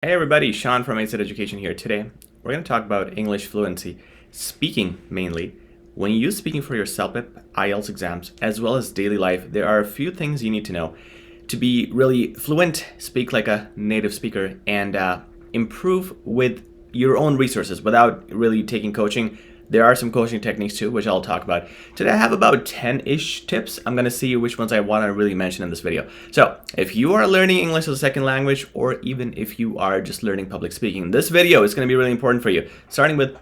Hey everybody, Sean from HZad Education here. Today, we're going to talk about English fluency, speaking mainly. When you use speaking for your CELPIP, IELTS exams, as well as daily life, there are a few things you need to know to be really fluent, speak like a native speaker, and improve with your own resources without really taking coaching. There are some coaching techniques too, which I'll talk about. Today I have about 10-ish tips. I'm going to see which ones I want to really mention in this video. So if you are learning English as a second language, or even if you are just learning public speaking, this video is going to be really important for you. Starting with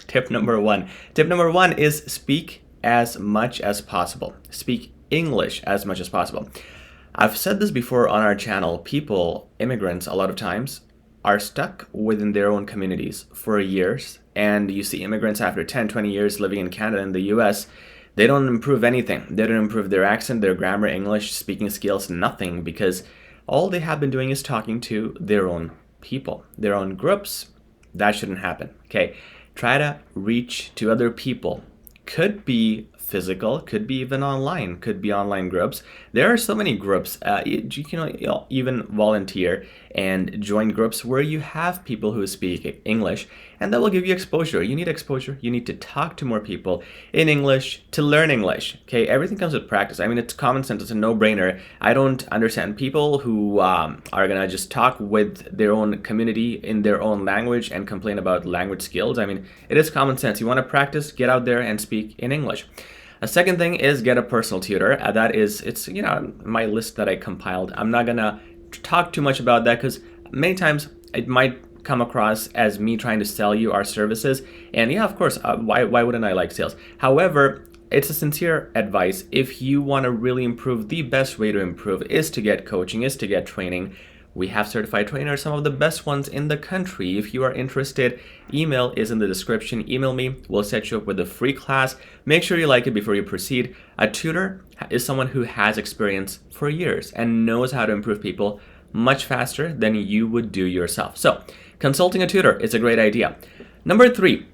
tip number one. Tip number one is speak as much as possible. Speak English as much as possible. I've said this before on our channel. People, immigrants, a lot of times are stuck within their own communities for years, and you see immigrants after 10, 20 years living in Canada and the US, they don't improve anything. They don't improve their accent, their grammar, English, speaking skills, nothing, because all they have been doing is talking to their own people, their own groups. That shouldn't happen, okay? Try to reach to other people. Could be physical, could be even online, could be online groups. There are so many groups. You can even volunteer and join groups where you have people who speak English, and that will give you exposure. You need exposure. You need to talk to more people in English to learn English. Okay, everything comes with practice. I mean, it's common sense. It's a no-brainer. I don't understand people who are gonna just talk with their own community in their own language and complain about language skills. I mean, it is common sense. You want to practice, get out there and speak in English. A second thing is get a personal tutor. It's my list that I compiled. I'm not gonna talk too much about that because many times it might come across as me trying to sell you our services. And yeah, of course, why wouldn't I like sales? However, it's a sincere advice. If you want to really improve, the best way to improve is to get coaching, is to get training. We have certified trainers, some of the best ones in the country. If you are interested, email is in the description. Email me. We'll set you up with a free class. Make sure you like it before you proceed. A tutor is someone who has experience for years and knows how to improve people much faster than you would do yourself. So, consulting a tutor is a great idea. Number three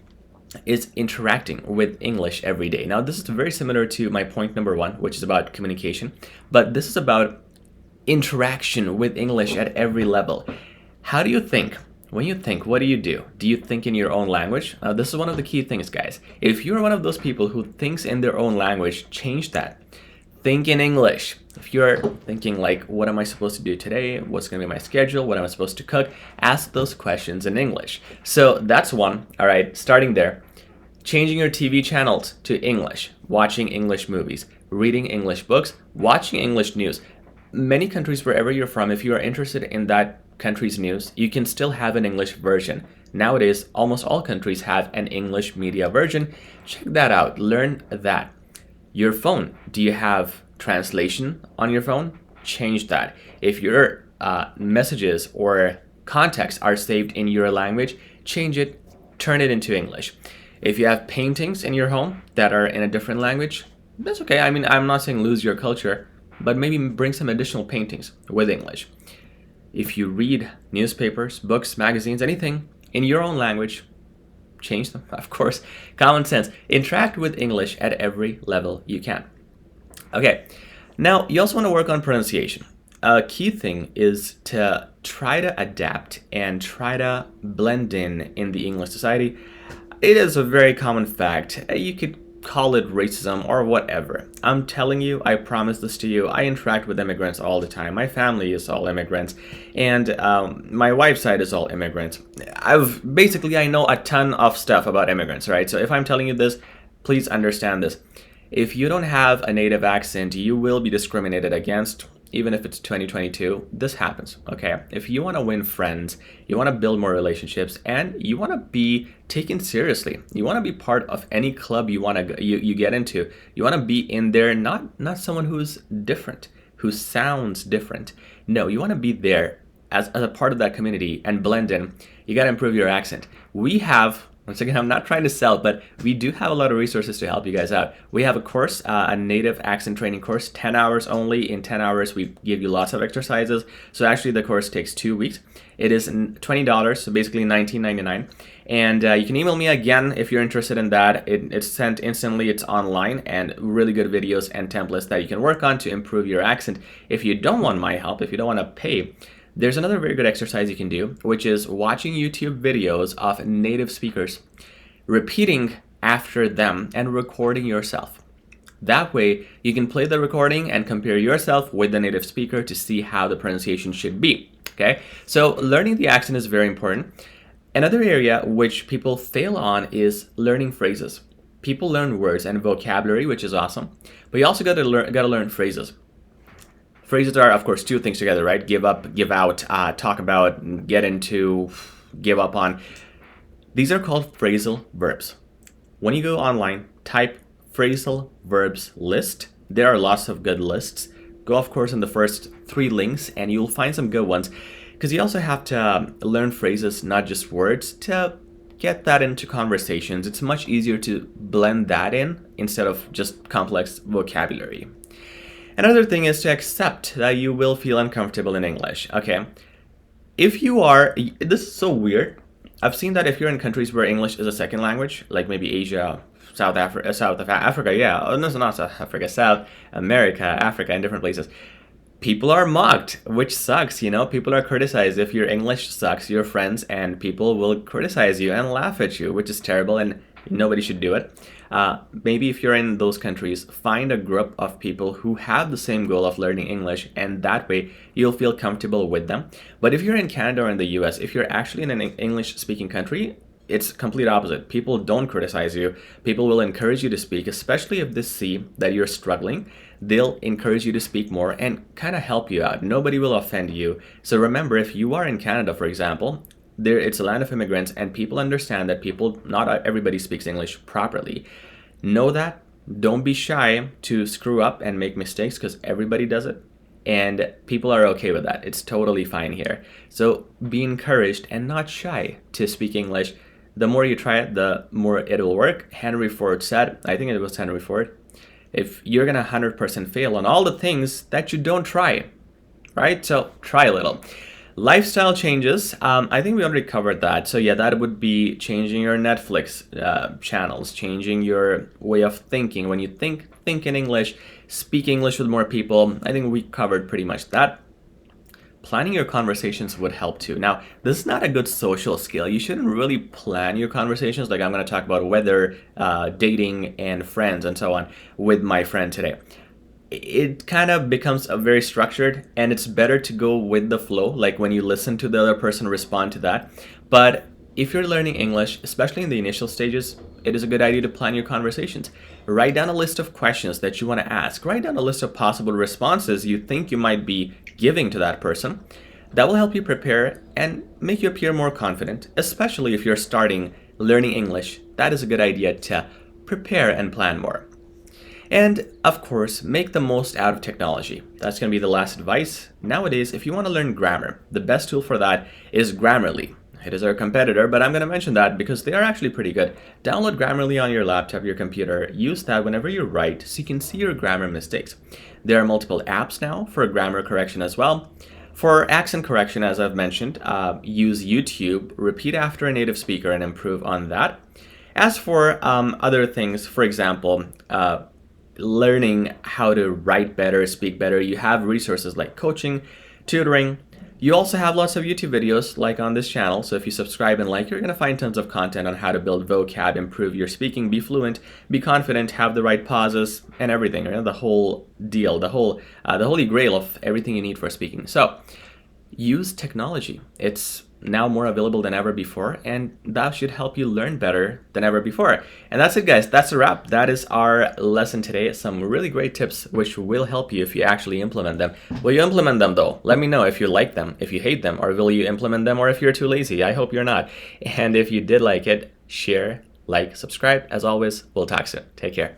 is interacting with English every day. Now, this is very similar to my point number one, which is about communication, but this is about interaction with English at every level. How do you think? When you think, what do you do? Do you think in your own language? This is one of the key things, guys. If you're one of those people who thinks in their own language, change that. Think in English. If you're thinking like, what am I supposed to do today? What's going to be my schedule? What am I supposed to cook? Ask those questions in English. So that's one. All right, starting there. Changing your TV channels to English. Watching English movies. Reading English books. Watching English news. Many countries, wherever you're from, if you are interested in that country's news, you can still have an English version. Nowadays, almost all countries have an English media version. Check that out. Learn that. Your phone. Do you have translation on your phone? Change that. If your messages or contacts are saved in your language, change it, turn it into English. If you have paintings in your home that are in a different language, that's okay. I mean, I'm not saying lose your culture, but maybe bring some additional paintings with English. If you read newspapers, books, magazines, anything in your own language, change them, of course. Common sense. Interact with English at every level you can. Okay, now you also want to work on pronunciation. A key thing is to try to adapt and try to blend in the English society. It is a very common fact. You could call it racism or whatever. I'm telling you, I promise this to you, I interact with immigrants all the time. My family is all immigrants, and my wife's side is all immigrants. I know a ton of stuff about immigrants, right? So if I'm telling you this, please understand this. If you don't have a native accent, you will be discriminated against. Even if it's 2022, this happens, okay? If you want to win friends, you want to build more relationships, and you want to be taken seriously, you want to be part of any club you get into, you want to be in there, not someone who's different, who sounds different. No, you want to be there as a part of that community and blend in. You got to improve your accent. We have, once again, I'm not trying to sell, but we do have a lot of resources to help you guys out. We have a course, a native accent training course, 10 hours only. In 10 hours, we give you lots of exercises. So actually, the course takes 2 weeks. It is $20, so basically $19.99. And you can email me again if you're interested in that. It's sent instantly. It's online, and really good videos and templates that you can work on to improve your accent. If you don't want my help, if you don't want to pay, There's another very good exercise you can do, which is watching YouTube videos of native speakers, repeating after them and recording yourself. That way, you can play the recording and compare yourself with the native speaker to see how the pronunciation should be, okay? So learning the accent is very important. Another area which people fail on is learning phrases. People learn words and vocabulary, which is awesome, but you also gotta learn phrases. Phrases are, of course, two things together, right? Give up, give out, talk about, get into, give up on. These are called phrasal verbs. When you go online, type phrasal verbs list. There are lots of good lists. Go, of course, in the first 3 links and you'll find some good ones, because you also have to learn phrases, not just words, to get that into conversations. It's much easier to blend that in instead of just complex vocabulary. Another thing is to accept that you will feel uncomfortable in English, okay? If you are, this is so weird. I've seen that if you're in countries where English is a second language, like maybe Asia, South of Africa, yeah, oh, no, not South Africa, South America, Africa, and different places, people are mocked, which sucks, you know? People are criticized. If your English sucks, your friends and people will criticize you and laugh at you, which is terrible, and nobody should do it. Maybe if you're in those countries, find a group of people who have the same goal of learning English, and that way you'll feel comfortable with them. But if you're in Canada or in the US, if you're actually in an English-speaking country, it's complete opposite. People don't criticize you. People will encourage you to speak, especially if they see that you're struggling. They'll encourage you to speak more and kind of help you out. Nobody will offend you. So remember, if you are in Canada, for example, it's a land of immigrants, and people understand that not everybody speaks English properly. Know that. Don't be shy to screw up and make mistakes, because everybody does it. And people are okay with that. It's totally fine here. So be encouraged and not shy to speak English. The more you try it, the more it will work. Henry Ford said, I think it was Henry Ford, if you're gonna 100% fail on all the things that you don't try, right? So try a little. Lifestyle changes, I think we already covered that. So yeah, that would be changing your Netflix channels, changing your way of thinking. When you think in English, speak English with more people. I think we covered pretty much that. Planning your conversations would help too. Now, this is not a good social skill. You shouldn't really plan your conversations. Like, I'm going to talk about weather, dating, and friends, and so on with my friend today. It kind of becomes a very structured, and it's better to go with the flow, like when you listen to the other person respond to that. But if you're learning English, especially in the initial stages, it is a good idea to plan your conversations. Write down a list of questions that you want to ask. Write down a list of possible responses you think you might be giving to that person. That will help you prepare and make you appear more confident, especially if you're starting learning English. That is a good idea to prepare and plan more. And of course, make the most out of technology. That's going to be the last advice. Nowadays, if you want to learn grammar, the best tool for that is Grammarly. It is our competitor, but I'm going to mention that because they are actually pretty good. Download Grammarly on your laptop, your computer. Use that whenever you write so you can see your grammar mistakes. There are multiple apps now for grammar correction as well. For accent correction, as I've mentioned, use YouTube, repeat after a native speaker and improve on that. As for other things, for example, learning how to write better, speak better, you have resources like coaching, tutoring. You also have lots of YouTube videos like on this channel, so if you subscribe and like, you're going to find tons of content on how to build vocab, improve your speaking, be fluent, be confident, have the right pauses, and everything, right? The whole deal, the holy grail of everything you need for speaking. So use technology. It's now more available than ever before, and that should help you learn better than ever before. And that's it, guys. That's a wrap. That is our lesson today. Some really great tips which will help you if you actually implement them. Will you implement them though? Let me know if you like them, if you hate them, or will you implement them, or if you're too lazy. I hope you're not. And if you did like it, share, like, subscribe. As always, we'll talk soon. Take care.